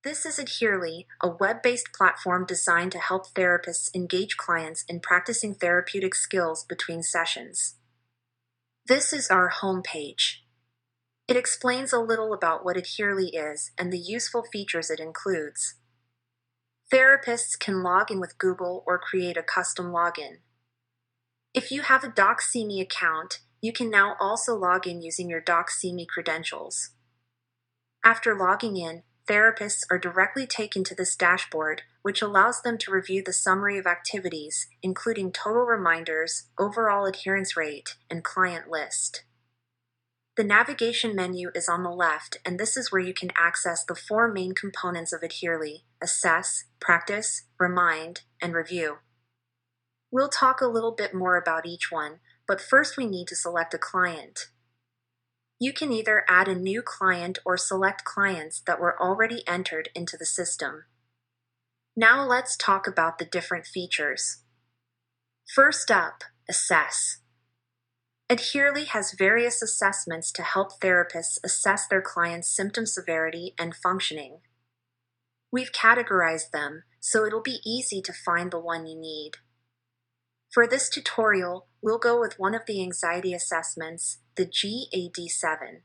This is Adhere.ly, a web-based platform designed to help therapists engage clients in practicing therapeutic skills between sessions. This is our homepage. It explains a little about what Adhere.ly is and the useful features it includes. Therapists can log in with Google or create a custom login. If you have a Doxime account, you can now also log in using your Doxime credentials. After logging in, therapists are directly taken to this dashboard, which allows them to review the summary of activities, including total reminders, overall adherence rate, and client list. The navigation menu is on the left, and this is where you can access the four main components of Adhere.ly: assess, practice, remind, and review. We'll talk a little bit more about each one, but first we need to select a client. You can either add a new client or select clients that were already entered into the system. Now let's talk about the different features. First up, assess. Adhere.ly has various assessments to help therapists assess their clients' symptom severity and functioning. We've categorized them, so it'll be easy to find the one you need. For this tutorial, we'll go with one of the anxiety assessments, the GAD-7.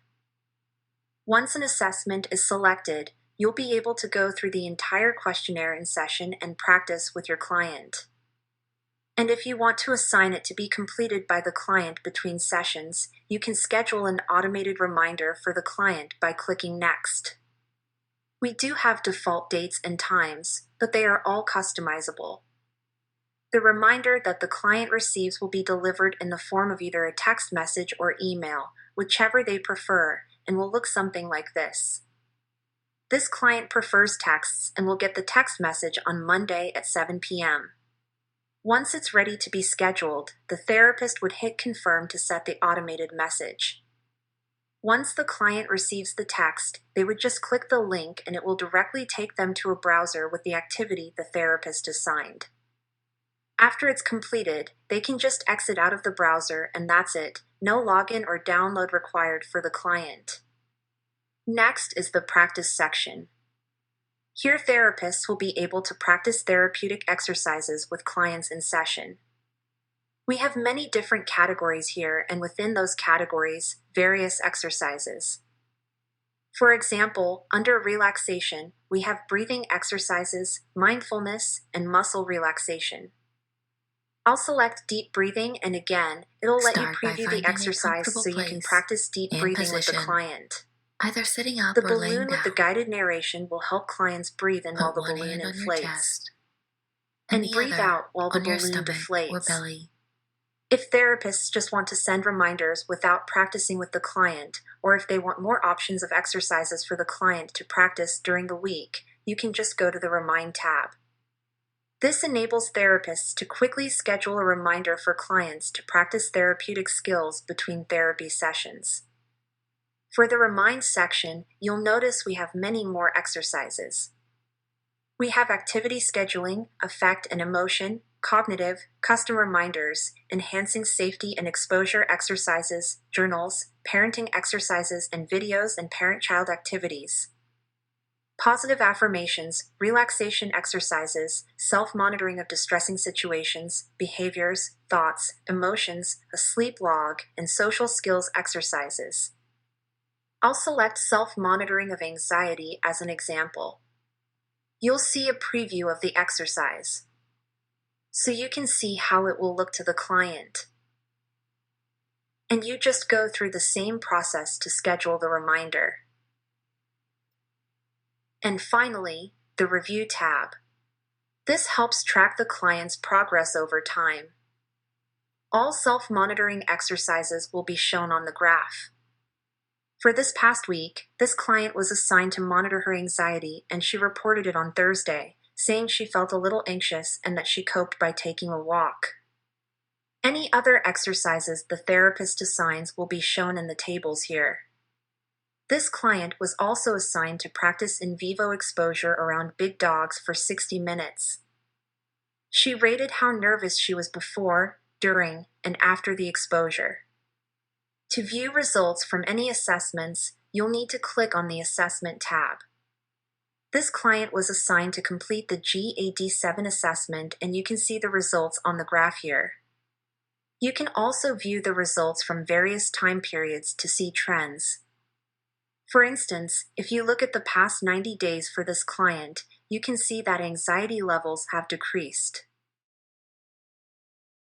Once an assessment is selected, you'll be able to go through the entire questionnaire in session and practice with your client. And if you want to assign it to be completed by the client between sessions, you can schedule an automated reminder for the client by clicking Next. We do have default dates and times, but they are all customizable. The reminder that the client receives will be delivered in the form of either a text message or email, whichever they prefer, and will look something like this. This client prefers texts and will get the text message on Monday at 7 p.m. Once it's ready to be scheduled, the therapist would hit confirm to set the automated message. Once the client receives the text, they would just click the link and it will directly take them to a browser with the activity the therapist assigned. After it's completed, they can just exit out of the browser and that's it. No login or download required for the client. Next is the practice section. Here, therapists will be able to practice therapeutic exercises with clients in session. We have many different categories here, and within those categories, various exercises. For example, under relaxation, we have breathing exercises, mindfulness, and muscle relaxation. I'll select deep breathing, and again, it'll let you preview the exercise so you can practice deep breathing with the client. Either sitting up The or laying balloon with down. the guided narration will help clients breathe in while Put the one balloon hand on your inflates, chest and the breathe other out while the on your balloon stomach or deflates. belly. If therapists just want to send reminders without practicing with the client, or if they want more options of exercises for the client to practice during the week, you can just go to the Remind tab. This enables therapists to quickly schedule a reminder for clients to practice therapeutic skills between therapy sessions. For the Remind section, you'll notice we have many more exercises. We have activity scheduling, affect and emotion, cognitive, custom reminders, enhancing safety and exposure exercises, journals, parenting exercises and videos, and parent-child activities. Positive affirmations, relaxation exercises, self-monitoring of distressing situations, behaviors, thoughts, emotions, a sleep log, and social skills exercises. I'll select self-monitoring of anxiety as an example. You'll see a preview of the exercise, so you can see how it will look to the client. And you just go through the same process to schedule the reminder. And finally, the Review tab. This helps track the client's progress over time. All self-monitoring exercises will be shown on the graph. For this past week, this client was assigned to monitor her anxiety, and she reported it on Thursday, saying she felt a little anxious and that she coped by taking a walk. Any other exercises the therapist assigns will be shown in the tables here. This client was also assigned to practice in vivo exposure around big dogs for 60 minutes. She rated how nervous she was before, during, and after the exposure. To view results from any assessments, you'll need to click on the Assessment tab. This client was assigned to complete the GAD-7 assessment, and you can see the results on the graph here. You can also view the results from various time periods to see trends. For instance, if you look at the past 90 days for this client, you can see that anxiety levels have decreased.